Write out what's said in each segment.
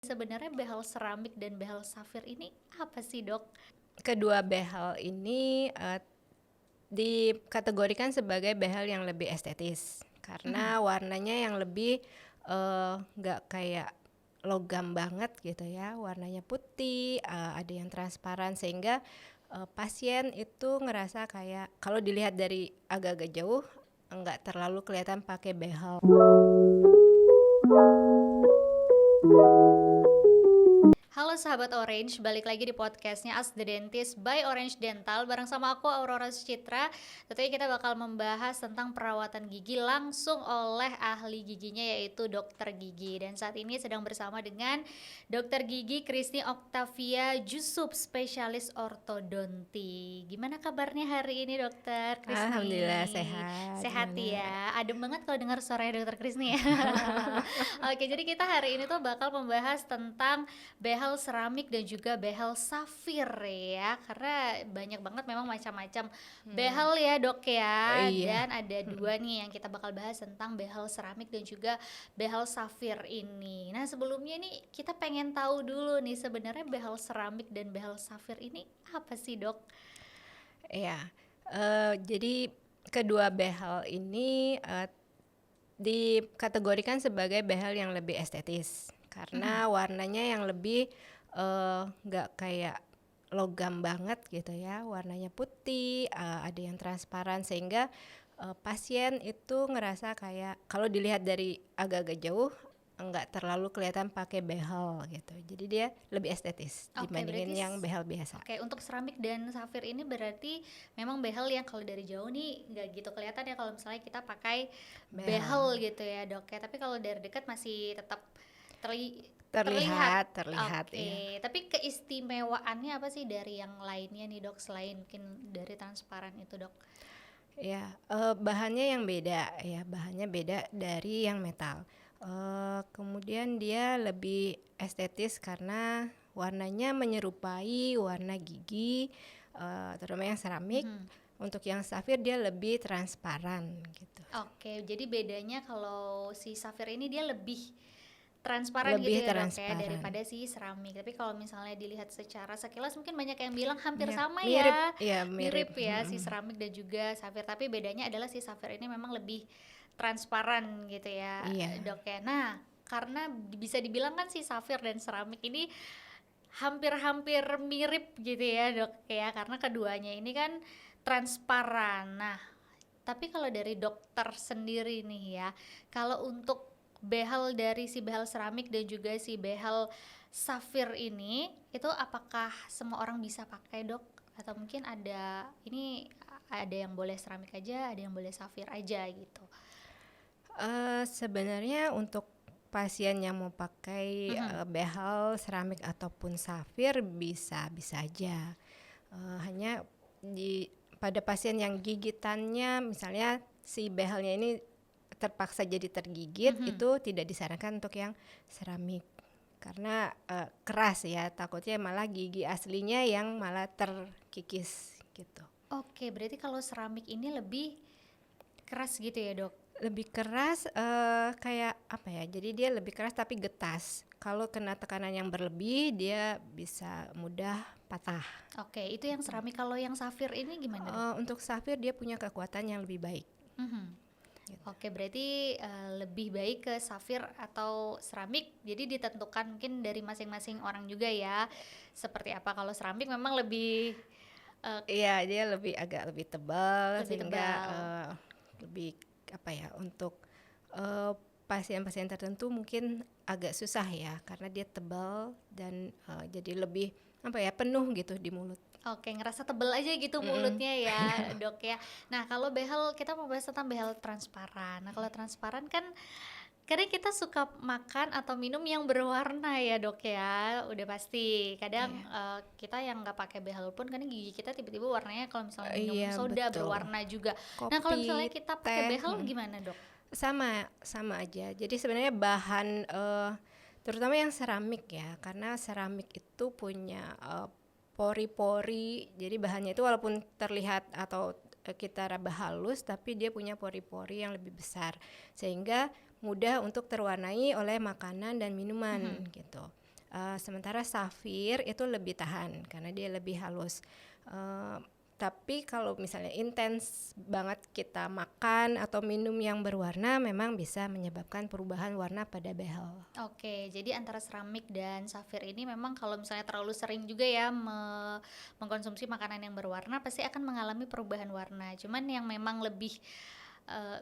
Sebenarnya behel seramik dan behel safir ini apa sih, Dok? Kedua behel ini dikategorikan sebagai behel yang lebih estetis karena warnanya yang lebih nggak kayak logam banget gitu ya, warnanya putih, ada yang transparan sehingga pasien itu ngerasa kayak kalau dilihat dari agak-agak jauh nggak terlalu kelihatan pakai behel. Halo sahabat Orange, balik lagi di podcastnya Ask the Dentist by Orange Dental. Bareng sama aku Aurora Sucitra. Tentunya kita bakal membahas tentang perawatan gigi langsung oleh ahli giginya, yaitu dokter gigi. Dan saat ini sedang bersama dengan dokter gigi Krisni Octavia Jusuf, spesialis ortodonti. Gimana kabarnya hari ini, dokter Krisni? Alhamdulillah sehat. Sehat Gimana? ya. Adem banget kalau dengar suaranya dokter Krisni ya. Oke, jadi kita hari ini tuh bakal membahas tentang behel seramik dan juga behel safir ya, karena banyak banget memang macam-macam behel ya, Dok ya. Iya. Dan ada dua nih yang kita bakal bahas tentang behel seramik dan juga behel safir ini. Nah, sebelumnya nih kita pengen tahu dulu nih, sebenarnya behel seramik dan behel safir ini apa sih, Dok? Iya, jadi kedua behel ini dikategorikan sebagai behel yang lebih estetis karena warnanya yang lebih nggak kayak logam banget gitu ya, warnanya putih, ada yang transparan sehingga pasien itu ngerasa kayak kalau dilihat dari agak-agak jauh nggak terlalu kelihatan pakai behel gitu, jadi dia lebih estetis Oke, dibandingin berarti yang behel biasa. Oke, untuk seramik dan safir ini berarti memang behel yang kalau dari jauh nih nggak gitu kelihatan ya kalau misalnya kita pakai behel gitu ya, Dok ya. Tapi kalau dari dekat masih tetap terlihat. Terlihat ya. Oke, tapi keistimewaannya apa sih dari yang lainnya nih, Dok, selain mungkin dari transparan itu, Dok? Ya, bahannya yang beda ya, bahannya beda dari yang metal. Kemudian dia lebih estetis karena warnanya menyerupai warna gigi, terutama yang seramik. Untuk yang safir dia lebih transparan gitu. Oke, jadi bedanya kalau si safir ini dia lebih transparan gitu Lebih ya, Dok ya, transparan. daripada si seramik. Tapi kalau misalnya dilihat secara sekilas mungkin banyak yang bilang hampir Ya, sama mirip, ya. ya mirip. Mirip ya si seramik dan juga safir, tapi bedanya adalah si safir ini memang lebih transparan gitu ya, Iya. Dok ya. Nah, karena bisa dibilang kan si safir dan seramik ini hampir-hampir mirip gitu ya, Dok ya, karena keduanya ini kan transparan. Nah, tapi kalau dari dokter sendiri nih ya, kalau untuk behel dari si behel seramik dan juga si behel safir ini, itu apakah semua orang bisa pakai, Dok? Atau mungkin ada yang boleh seramik aja, ada yang boleh safir aja gitu. Sebenarnya untuk pasien yang mau pakai behel seramik ataupun safir bisa aja. Hanya pada pasien yang gigitannya misalnya si behelnya ini terpaksa jadi tergigit, itu tidak disarankan untuk yang seramik karena keras ya, takutnya malah gigi aslinya yang malah terkikis gitu. Oke, berarti kalau seramik ini lebih keras gitu ya, Dok? Lebih keras, kayak apa ya, jadi dia lebih keras tapi getas. Kalau kena tekanan yang berlebih dia bisa mudah patah. Oke, itu yang seramik. Kalau yang safir ini gimana, Dok? Untuk safir dia punya kekuatan yang lebih baik. Oke, berarti lebih baik ke safir atau seramik, jadi ditentukan mungkin dari masing-masing orang juga ya, seperti apa. Kalau seramik memang lebih Iya, dia agak lebih tebal sehingga tebal. lebih apa ya, untuk pasien-pasien tertentu mungkin agak susah ya karena dia tebal dan jadi lebih apa ya, penuh gitu di mulut. Oke, ngerasa tebel aja gitu mulutnya ya, Dok ya. Nah, kalau behel, kita mau bahas tentang behel transparan. Nah, kalau transparan kan kadang kita suka makan atau minum yang berwarna ya, Dok ya. Udah pasti. Kadang kita yang nggak pakai behel pun kadang gigi kita tiba-tiba warnanya kalau misalnya minum Iya, soda betul. berwarna juga. Nah, kalau misalnya Kopi, kita pakai teh, behel gimana, Dok? sama aja. Jadi sebenarnya bahan terutama yang seramik ya, karena seramik itu punya pori-pori. Jadi bahannya itu walaupun terlihat atau kita raba halus, tapi dia punya pori-pori yang lebih besar sehingga mudah untuk terwarnai oleh makanan dan minuman gitu. Sementara safir itu lebih tahan karena dia lebih halus. Tapi kalau misalnya intens banget kita makan atau minum yang berwarna, memang bisa menyebabkan perubahan warna pada behel. Oke, jadi antara seramik dan safir ini memang kalau misalnya terlalu sering juga ya mengkonsumsi makanan yang berwarna pasti akan mengalami perubahan warna. Cuman yang memang lebih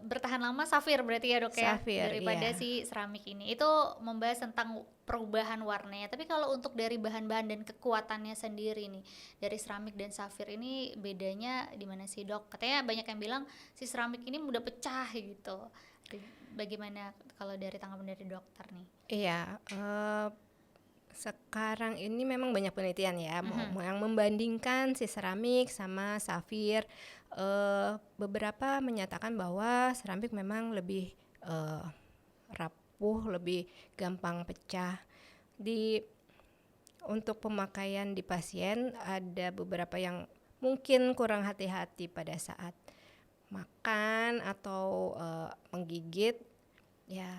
bertahan lama safir berarti ya dok ya, Safir, daripada iya. si seramik ini. Itu membahas tentang perubahan warnanya. Tapi kalau untuk dari bahan-bahan dan kekuatannya sendiri nih, dari seramik dan safir ini bedanya di mana sih dok? Katanya banyak yang bilang si seramik ini mudah pecah gitu. Bagaimana kalau dari tanggapan dari dokter nih? Iya, sekarang ini memang banyak penelitian ya, yang membandingkan si seramik sama safir. Beberapa menyatakan bahwa seramik memang lebih rapuh, lebih gampang pecah. Untuk pemakaian di pasien ada beberapa yang mungkin kurang hati-hati pada saat makan atau menggigit, ya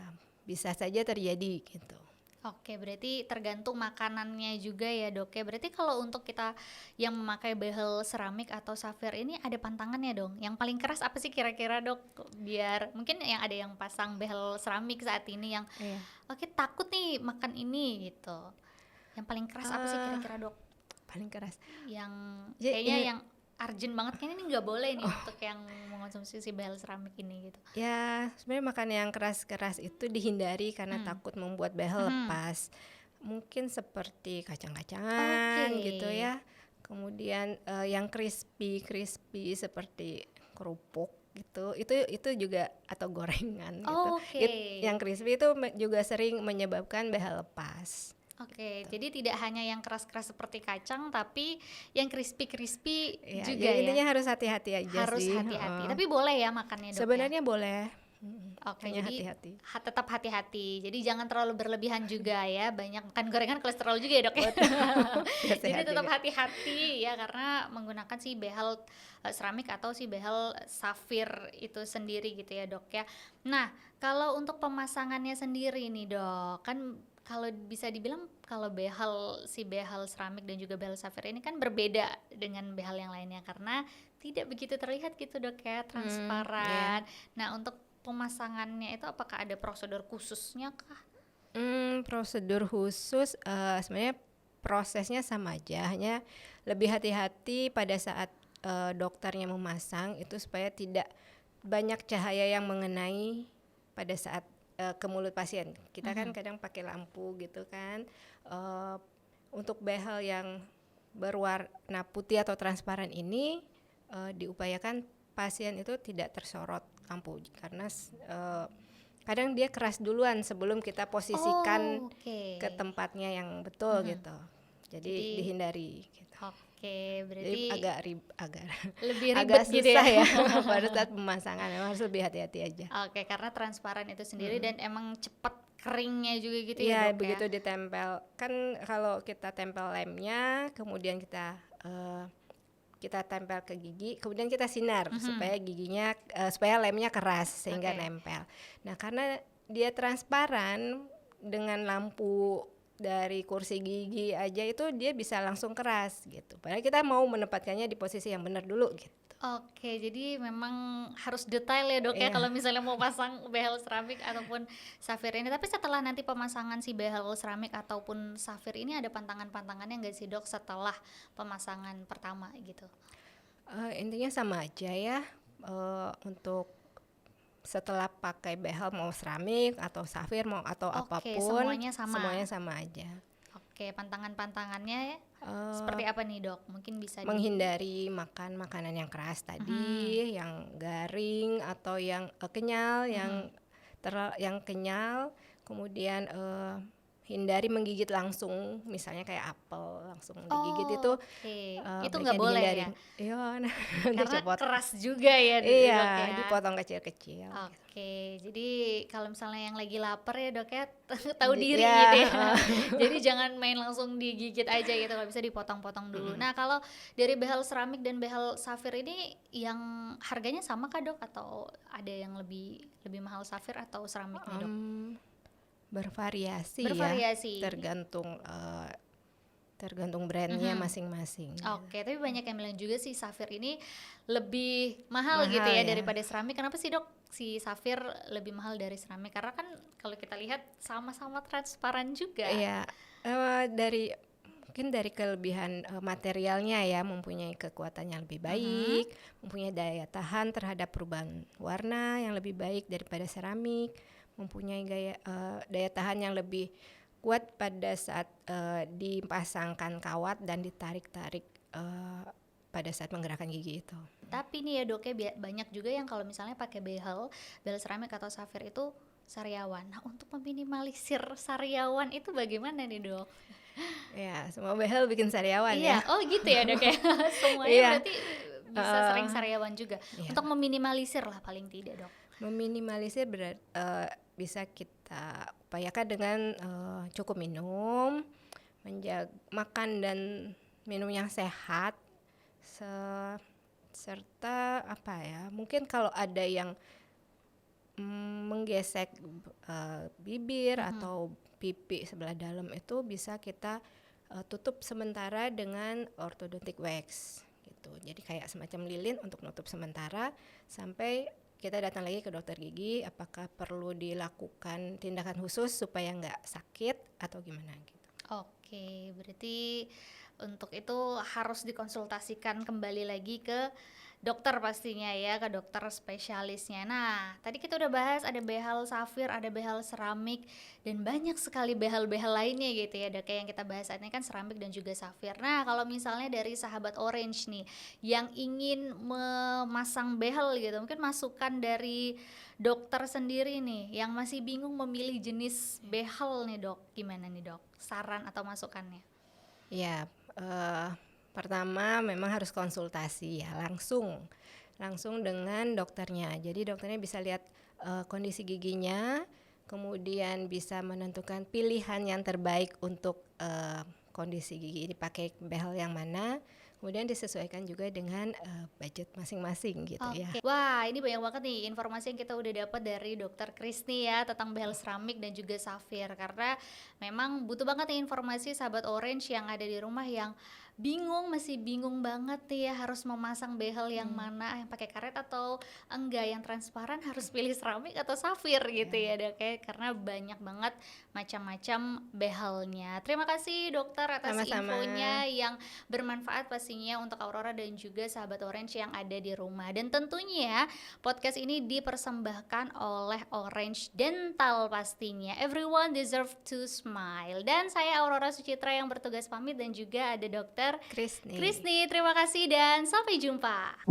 bisa saja terjadi gitu. Oke, berarti tergantung makanannya juga ya dok ya. Berarti kalau untuk kita yang memakai behel seramik atau safir ini ada pantangannya dong. Yang paling keras apa sih kira-kira dok? Biar mungkin yang ada yang pasang behel seramik saat ini yang Iya. oke takut nih makan ini gitu. Yang paling keras apa sih kira-kira dok? Paling keras. Yang Jadi kayaknya yang urgent banget kayaknya ini nggak boleh nih untuk yang mengonsumsi si behel seramik ini gitu. ya sebenarnya makan yang keras-keras itu dihindari karena takut membuat behel lepas. Mungkin seperti kacang-kacangan Oke. gitu ya. Kemudian yang crispy seperti kerupuk gitu. Itu juga atau gorengan gitu. Oke. Yang crispy itu juga sering menyebabkan behel lepas. Oke, jadi tidak hanya yang keras-keras seperti kacang, tapi yang crispy-crispy Ya, juga jadi ya. intinya harus hati-hati aja Harus sih. hati-hati. Tapi boleh ya makannya dok ya? Sebenarnya boleh. Oke, Hanya jadi hati-hati. tetap hati-hati. Jadi jangan terlalu berlebihan juga ya. Banyak makan gorengan kolesterol juga ya dok ya. Biar Jadi sehat tetap juga. hati-hati ya karena menggunakan si behel seramik atau si behel safir itu sendiri gitu ya dok ya. Nah, kalau untuk pemasangannya sendiri nih dok, kan kalau bisa dibilang kalau si behel seramik dan juga behel safir ini kan berbeda dengan behel yang lainnya karena tidak begitu terlihat gitu dok ya, transparan. Nah, untuk pemasangannya itu apakah ada prosedur khususnya kah? Prosedur khusus sebenarnya prosesnya sama aja, hanya lebih hati-hati pada saat dokternya memasang itu supaya tidak banyak cahaya yang mengenai pada saat ke mulut pasien. Kita kan kadang pakai lampu gitu kan. Untuk behel yang berwarna putih atau transparan ini diupayakan pasien itu tidak tersorot lampu karena kadang dia keras duluan sebelum kita posisikan Oke. ke tempatnya yang betul gitu. Jadi dihindari gitu. Oke, Jadi berarti agak lebih agak ribet gitu susah ya. ya pada saat pemasangan, memang harus lebih hati-hati aja. Oke, karena transparan itu sendiri dan emang cepat keringnya juga gitu ya Iya, dok begitu ya. ditempel kan kalau kita tempel lemnya, kemudian kita tempel ke gigi, kemudian kita sinar supaya giginya supaya lemnya keras sehingga Oke. nempel. Nah, karena dia transparan dengan lampu dari kursi gigi aja itu dia bisa langsung keras gitu. Padahal kita mau menempatkannya di posisi yang benar dulu gitu. Oke, jadi memang harus detail ya dok ya Iya. kalau misalnya mau pasang behel seramik ataupun safir ini. Tapi setelah nanti pemasangan si behel seramik ataupun safir ini ada pantangan-pantangannya nggak sih dok setelah pemasangan pertama gitu? Intinya sama aja ya, untuk setelah pakai behel mau seramik atau safir mau atau Oke, apapun semuanya sama. semuanya sama aja. Oke, pantangan-pantangannya seperti apa nih dok? Mungkin bisa Menghindari makan makanan yang keras tadi, yang garing atau yang kenyal, yang kenyal, kemudian hindari menggigit langsung, misalnya kayak apel langsung digigit itu Oke, itu baiknya nggak boleh dihindari. ya? Iya, nanti Karena cepot. keras juga ya dok Iya, ya. dipotong kecil-kecil. Oke, jadi kalau misalnya yang lagi lapar ya dok ya tahu diri Iya, gitu ya. Jadi jangan main langsung digigit aja gitu, kalau bisa dipotong-potong dulu. Nah kalau dari behel seramik dan behel safir ini yang harganya sama kah dok? Atau ada yang lebih mahal safir atau seramiknya dok? Bervariasi ya, Bervariasi. tergantung brandnya masing-masing. Oke, tapi banyak yang bilang juga sih safir ini lebih mahal gitu Mahal ya ya. daripada seramik. Kenapa sih dok si safir lebih mahal dari seramik? Karena kan kalau kita lihat sama-sama transparan juga. Iya, mungkin dari kelebihan materialnya ya, mempunyai kekuatan yang lebih baik, mempunyai daya tahan terhadap perubahan warna yang lebih baik daripada seramik, mempunyai daya tahan yang lebih kuat pada saat dipasangkan kawat dan ditarik-tarik pada saat menggerakkan gigi itu. Tapi nih ya dok ya, banyak juga yang kalau misalnya pakai behel seramik atau safir itu sariawan. Nah untuk meminimalisir sariawan itu bagaimana nih dok? Ya, semua behel bikin sariawan Iya, ya. oh gitu ya dok ya. Semuanya Iya. berarti bisa sering sariawan juga. Iya. Untuk meminimalisir lah paling tidak dok. Meminimalisir bisa kita upayakan dengan cukup minum, makan dan minum yang sehat, serta apa ya, mungkin kalau ada yang menggesek bibir atau pipi sebelah dalam itu bisa kita tutup sementara dengan orthodontic wax gitu. Jadi kayak semacam lilin untuk nutup sementara sampai kita datang lagi ke dokter gigi, apakah perlu dilakukan tindakan khusus supaya nggak sakit atau gimana gitu. Oke, berarti untuk itu harus dikonsultasikan kembali lagi ke dokter pastinya ya, ke dokter spesialisnya. Nah, tadi kita udah bahas ada behel safir, ada behel seramik, dan banyak sekali behel-behel lainnya gitu ya. Ada kayak yang kita bahas saat ini kan seramik dan juga safir. Nah, kalau misalnya dari sahabat Orange nih, yang ingin memasang behel gitu, mungkin masukan dari dokter sendiri nih, yang masih bingung memilih jenis behel nih dok, gimana nih dok? Saran atau masukannya? Ya, pertama memang harus konsultasi ya, langsung dengan dokternya. Jadi dokternya bisa lihat kondisi giginya, kemudian bisa menentukan pilihan yang terbaik untuk kondisi gigi ini, pakai behel yang mana, kemudian disesuaikan juga dengan budget masing-masing gitu ya. Wah, ini banyak banget nih informasi yang kita udah dapat dari Dokter Krisni ya tentang behel seramik dan juga safir, karena memang butuh banget nih informasi sahabat Orange yang ada di rumah yang masih bingung banget nih ya harus memasang behel yang mana, yang pakai karet atau enggak, yang transparan harus pilih seramik atau safir gitu ya dok ya, karena banyak banget macam-macam behelnya. Terima kasih dokter atas Sama-sama. infonya yang bermanfaat pastinya untuk Aurora dan juga sahabat Orange yang ada di rumah. Dan tentunya podcast ini dipersembahkan oleh Orange Dental pastinya. Everyone deserve to smile. Dan saya Aurora Sucitra yang bertugas pamit, dan juga ada dokter Krisni. Terima kasih dan sampai jumpa.